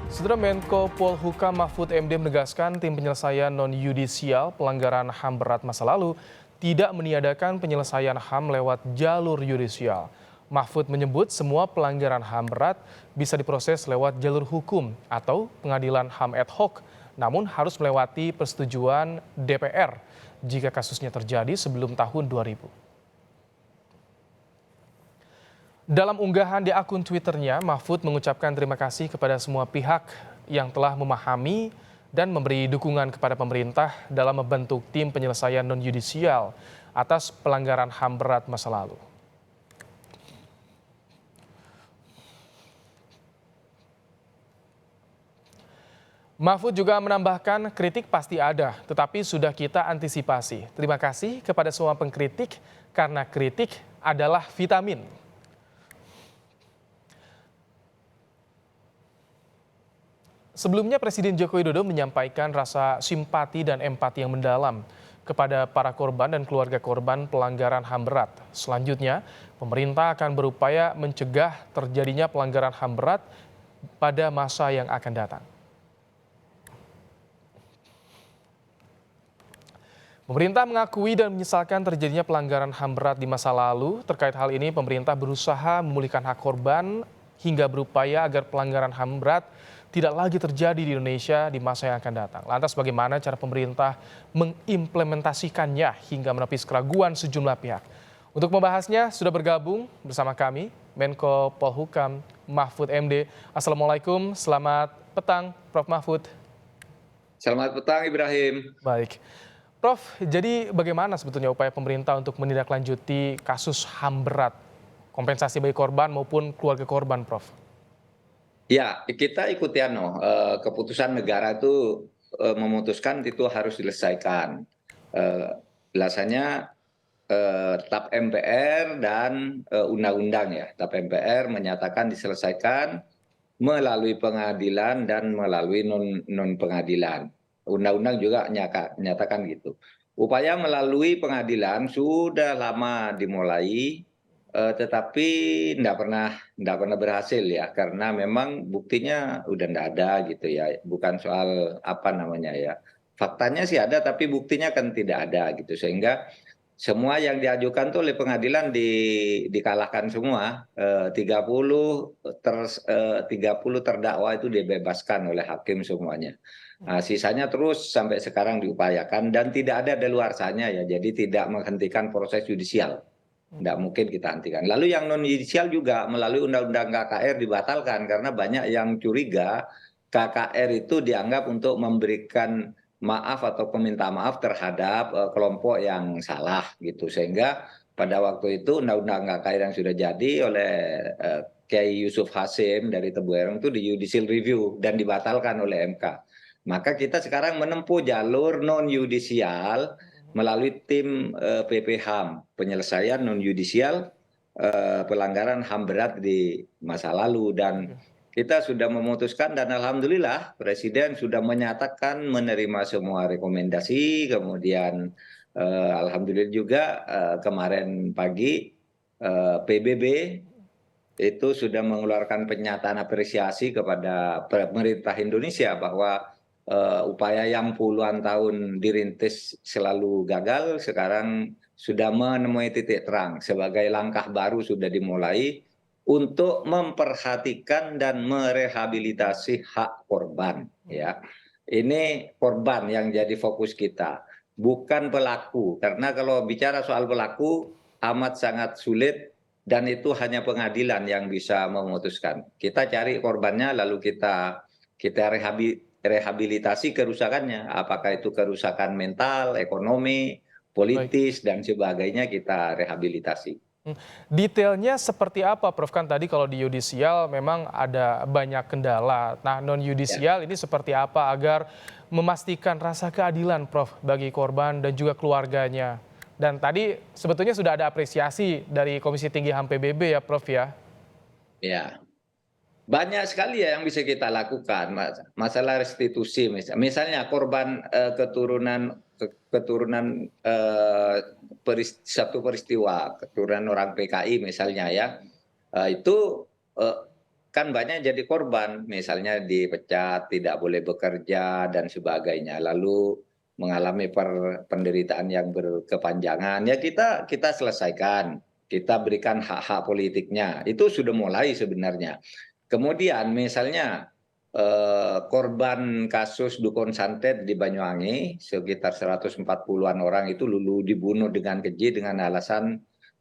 Saudara Menko Polhukam Mahfud MD menegaskan tim penyelesaian non-yudisial pelanggaran HAM berat masa lalu tidak meniadakan penyelesaian HAM lewat jalur yudisial. Mahfud menyebut semua pelanggaran HAM berat bisa diproses lewat jalur hukum atau pengadilan HAM ad hoc, namun harus melewati persetujuan DPR jika kasusnya terjadi sebelum tahun 2000. Dalam unggahan di akun Twitternya, Mahfud mengucapkan terima kasih kepada semua pihak yang telah memahami dan memberi dukungan kepada pemerintah dalam membentuk tim penyelesaian non-yudisial atas pelanggaran HAM berat masa lalu. Mahfud juga menambahkan kritik pasti ada, tetapi sudah kita antisipasi. Terima kasih kepada semua pengkritik karena kritik adalah vitamin. Sebelumnya Presiden Joko Widodo menyampaikan rasa simpati dan empati yang mendalam kepada para korban dan keluarga korban pelanggaran HAM berat. Selanjutnya, pemerintah akan berupaya mencegah terjadinya pelanggaran HAM berat pada masa yang akan datang. Pemerintah mengakui dan menyesalkan terjadinya pelanggaran HAM berat di masa lalu. Terkait hal ini, pemerintah berusaha memulihkan hak korban hingga berupaya agar pelanggaran HAM berat tidak lagi terjadi di Indonesia di masa yang akan datang. Lantas bagaimana cara pemerintah mengimplementasikannya hingga menepis keraguan sejumlah pihak? Untuk membahasnya sudah bergabung bersama kami Menko Polhukam Mahfud MD. Assalamualaikum, selamat petang Prof. Mahfud. Selamat petang Ibrahim. Baik. Prof, jadi bagaimana sebetulnya upaya pemerintah untuk menindaklanjuti kasus HAM berat, kompensasi bagi korban maupun keluarga korban, Prof? Ya, kita ikuti keputusan negara itu memutuskan itu harus diselesaikan. Biasanya TAP MPR dan undang-undang ya. TAP MPR menyatakan diselesaikan melalui pengadilan dan melalui non pengadilan. Undang-undang juga nyatakan gitu. Upaya melalui pengadilan sudah lama dimulai, tetapi nggak pernah berhasil ya, karena memang buktinya udah nggak ada gitu ya. Bukan soal apa namanya ya, faktanya sih ada tapi buktinya kan tidak ada gitu, sehingga semua yang diajukan tuh oleh pengadilan dikalahkan semua. 30 terdakwa itu dibebaskan oleh hakim semuanya. Nah, sisanya terus sampai sekarang diupayakan dan tidak ada daluarsanya ya, jadi tidak menghentikan proses yudisial. Nggak mungkin kita hentikan. Lalu yang non yudisial juga melalui undang-undang KKR dibatalkan karena banyak yang curiga KKR itu dianggap untuk memberikan maaf atau meminta maaf terhadap kelompok yang salah gitu, sehingga pada waktu itu undang-undang KKR yang sudah jadi oleh Kiai Yusuf Hasim dari Tebu Ireng itu di judicial review dan dibatalkan oleh MK. Maka kita sekarang menempuh jalur non yudisial melalui tim PPHAM, penyelesaian non yudisial pelanggaran HAM berat di masa lalu, dan kita sudah memutuskan dan alhamdulillah Presiden sudah menyatakan menerima semua rekomendasi. Kemudian alhamdulillah juga kemarin pagi PBB itu sudah mengeluarkan pernyataan apresiasi kepada pemerintah Indonesia bahwa upaya yang puluhan tahun dirintis selalu gagal sekarang sudah menemui titik terang. Sebagai langkah baru sudah dimulai untuk memperhatikan dan merehabilitasi hak korban ya. Ini korban yang jadi fokus kita, bukan pelaku. Karena kalau bicara soal pelaku amat sangat sulit dan itu hanya pengadilan yang bisa memutuskan. Kita cari korbannya lalu kita rehabilitasi kerusakannya. Apakah itu kerusakan mental, ekonomi, Baik. politis dan sebagainya, kita rehabilitasi. Detailnya seperti apa, Prof? Kan tadi kalau di yudisial memang ada banyak kendala. Nah, non Ya. yudisial ini seperti apa agar memastikan rasa keadilan, Prof, bagi korban dan juga keluarganya. Dan tadi sebetulnya sudah ada apresiasi dari Komisi Tinggi HAM PBB ya, Prof ya. Ya. Banyak sekali ya yang bisa kita lakukan, masalah restitusi misalnya korban keturunan satu peristiwa keturunan orang PKI misalnya ya, itu kan banyak jadi korban, misalnya dipecat, tidak boleh bekerja dan sebagainya, lalu mengalami penderitaan yang berkepanjangan, ya kita selesaikan, kita berikan hak-hak politiknya. Itu sudah mulai sebenarnya. Kemudian misalnya korban kasus dukun santet di Banyuwangi sekitar 140-an orang itu lulu dibunuh dengan keji dengan alasan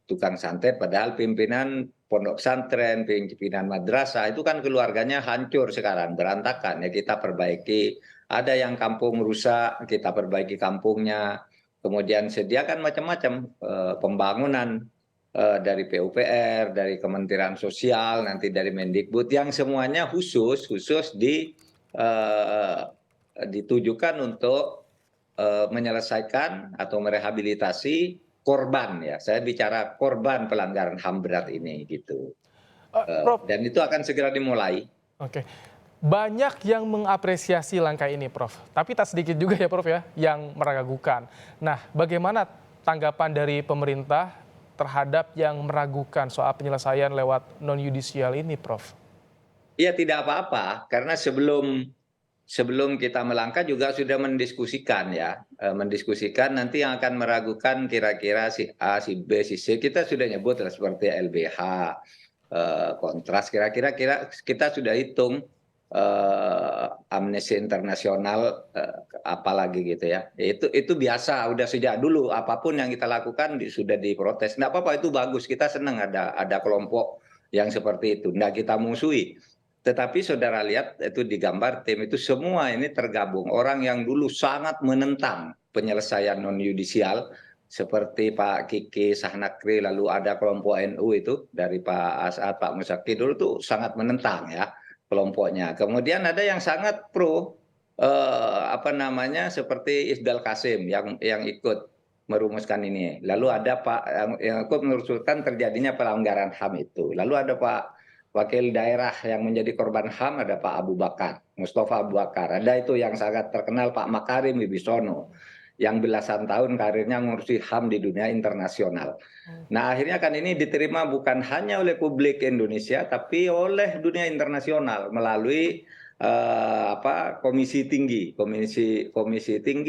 tukang santet, padahal pimpinan pondok pesantren, pimpinan madrasah itu kan keluarganya hancur sekarang, berantakan. Ya kita perbaiki, ada yang kampung rusak, kita perbaiki kampungnya. Kemudian sediakan macam-macam pembangunan dari PUPR, dari Kementerian Sosial, nanti dari Mendikbud, yang semuanya khusus ditujukan untuk menyelesaikan atau merehabilitasi korban, ya. Saya bicara korban pelanggaran HAM berat ini gitu. Prof, Dan itu akan segera dimulai. oke. Banyak yang mengapresiasi langkah ini, Prof. Tapi tak sedikit juga ya, Prof ya, yang meragukan. Nah, bagaimana tanggapan dari pemerintah terhadap yang meragukan soal penyelesaian lewat non-yudisial ini, Prof? Iya, tidak apa-apa, karena sebelum kita melangkah juga sudah mendiskusikan, ya. Mendiskusikan nanti yang akan meragukan kira-kira si A, si B, si C, kita sudah nyebut lah seperti LBH, kontras, kira-kira kita sudah hitung, Amnesty Internasional, apalagi gitu ya. Itu biasa, udah sejak dulu apapun yang kita lakukan sudah diprotes. Nggak apa-apa, itu bagus, kita senang ada kelompok yang seperti itu. Nggak kita musuhi. Tetapi saudara lihat itu di gambar tim itu semua ini tergabung. Orang yang dulu sangat menentang penyelesaian non-yudisial, seperti Pak Kiki Sahnakri, lalu ada kelompok NU itu dari Pak As'ad, Pak Musaki, dulu tuh sangat menentang, ya, kelompoknya. Kemudian ada yang sangat pro, apa namanya, seperti Ifdal Kasim yang ikut merumuskan ini. Lalu ada Pak yang ikut merumuskan terjadinya pelanggaran HAM itu. Lalu ada Pak Wakil daerah yang menjadi korban HAM, ada Pak Abu Bakar, Mustafa Abu Bakar. Ada itu yang sangat terkenal Pak Makarim Wibisono, yang belasan tahun karirnya ngurusi HAM di dunia internasional. Nah, akhirnya kan ini diterima bukan hanya oleh publik Indonesia, tapi oleh dunia internasional melalui Komisi Tinggi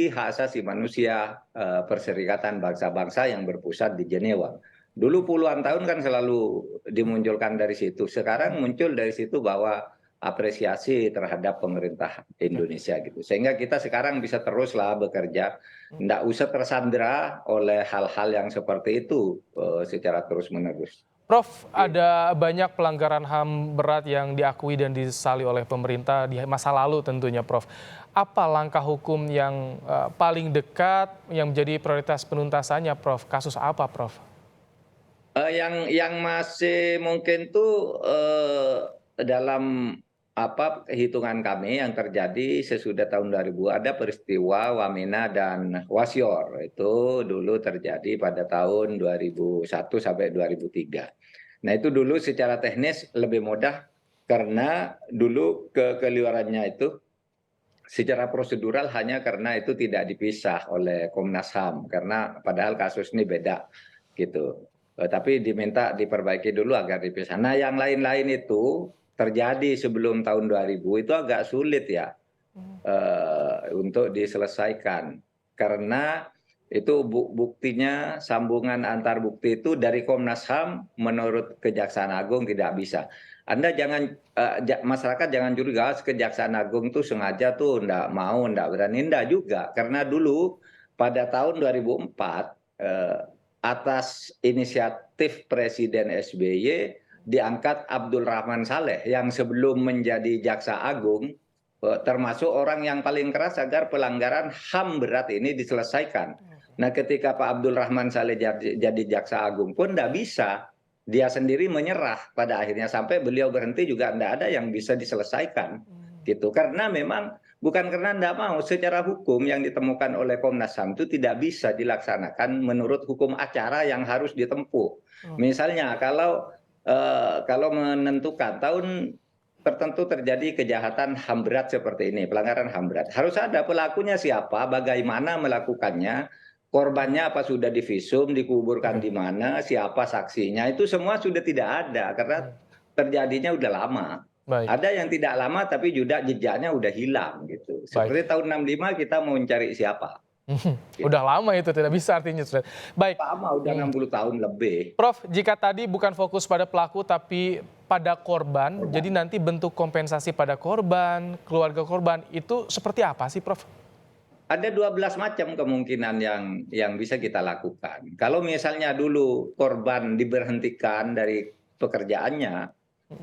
Hak Asasi Manusia, Perserikatan Bangsa-Bangsa yang berpusat di Jenewa. Dulu puluhan tahun kan selalu dimunculkan dari situ. Sekarang muncul dari situ bahwa apresiasi terhadap pemerintah Indonesia gitu. Sehingga kita sekarang bisa teruslah bekerja, nggak usah tersandera oleh hal-hal yang seperti itu secara terus-menerus. Prof, ada banyak pelanggaran HAM berat yang diakui dan disesali oleh pemerintah di masa lalu tentunya, Prof. Apa langkah hukum yang paling dekat yang menjadi prioritas penuntasannya, Prof? Kasus apa, Prof? Yang masih mungkin tuh dalam apa hitungan kami yang terjadi sesudah tahun 2000, ada peristiwa Wamena dan Wasior. Itu dulu terjadi pada tahun 2001 sampai 2003. Nah, itu dulu secara teknis lebih mudah karena dulu kekeliruannya itu secara prosedural hanya karena itu tidak dipisah oleh Komnas HAM, karena padahal kasus ini beda gitu. Tapi diminta diperbaiki dulu agar dipisah. Nah, yang lain-lain itu terjadi sebelum tahun 2000 itu agak sulit, ya, untuk diselesaikan, karena itu buktinya sambungan antar bukti itu dari Komnas HAM menurut Kejaksaan Agung tidak bisa. Anda jangan masyarakat jangan curiga Kejaksaan Agung tuh sengaja tuh ndak mau, ndak berani, ndak juga, karena dulu pada tahun 2004 atas inisiatif Presiden SBY diangkat Abdul Rahman Saleh yang sebelum menjadi Jaksa Agung termasuk orang yang paling keras agar pelanggaran HAM berat ini diselesaikan. Nah, ketika Pak Abdul Rahman Saleh jadi Jaksa Agung pun tidak bisa, dia sendiri menyerah pada akhirnya, sampai beliau berhenti juga tidak ada yang bisa diselesaikan gitu, karena memang bukan karena tidak mau, secara hukum yang ditemukan oleh Komnas HAM itu tidak bisa dilaksanakan menurut hukum acara yang harus ditempuh. Misalnya kalau menentukan tahun tertentu terjadi kejahatan HAM berat seperti ini, pelanggaran HAM berat, harus ada pelakunya siapa, bagaimana melakukannya, korbannya apa sudah divisum, dikuburkan di mana, siapa saksinya, itu semua sudah tidak ada karena terjadinya udah lama. Baik. Ada yang tidak lama tapi juga jejaknya udah hilang gitu. Baik. Seperti tahun 65 kita mau mencari siapa? Udah lama itu tidak bisa artinya, sudah. Baik. Lama, udah 60 tahun lebih. Prof, jika tadi bukan fokus pada pelaku tapi pada korban, jadi nanti bentuk kompensasi pada korban, keluarga korban itu seperti apa sih, Prof? Ada 12 macam kemungkinan yang bisa kita lakukan. Kalau misalnya dulu korban diberhentikan dari pekerjaannya,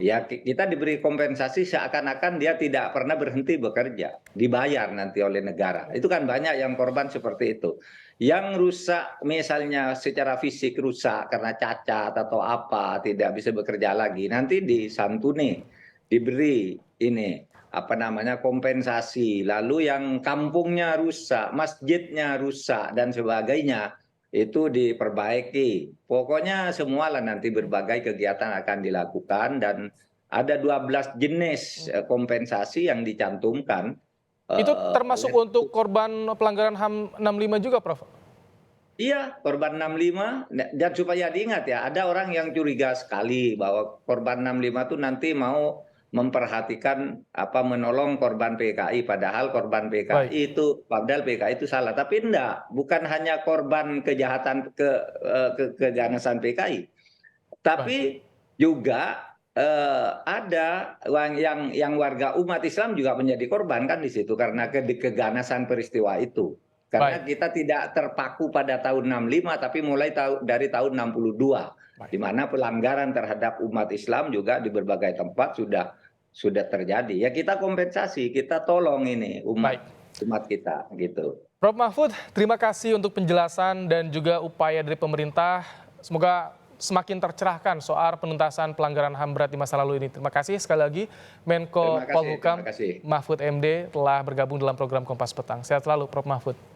ya kita diberi kompensasi seakan-akan dia tidak pernah berhenti bekerja, dibayar nanti oleh negara. Itu kan banyak yang korban seperti itu. Yang rusak misalnya secara fisik rusak karena cacat atau apa, tidak bisa bekerja lagi, nanti disantuni, diberi ini apa namanya kompensasi. Lalu yang kampungnya rusak, masjidnya rusak dan sebagainya itu diperbaiki. Pokoknya semualah nanti berbagai kegiatan akan dilakukan dan ada 12 jenis kompensasi yang dicantumkan. Itu termasuk untuk korban pelanggaran HAM 65 juga, Prof? Iya, korban 65 dan supaya diingat ya, ada orang yang curiga sekali bahwa korban 65 itu nanti mau memperhatikan apa menolong korban PKI, padahal korban PKI itu padahal PKI itu salah, tapi enggak, bukan hanya korban kejahatan keganasan PKI, tapi juga ada yang warga umat Islam juga menjadi korban kan di situ karena keganasan peristiwa itu. Karena kita tidak terpaku pada tahun 65 tapi mulai dari tahun 62 di mana pelanggaran terhadap umat Islam juga di berbagai tempat sudah terjadi. Ya kita kompensasi, kita tolong ini umat kita gitu. Prof Mahfud, terima kasih untuk penjelasan dan juga upaya dari pemerintah. Semoga semakin tercerahkan soal penuntasan pelanggaran HAM berat di masa lalu ini. Terima kasih sekali lagi Menko Polhukam Mahfud MD telah bergabung dalam program Kompas Petang. Sehat selalu Prof Mahfud.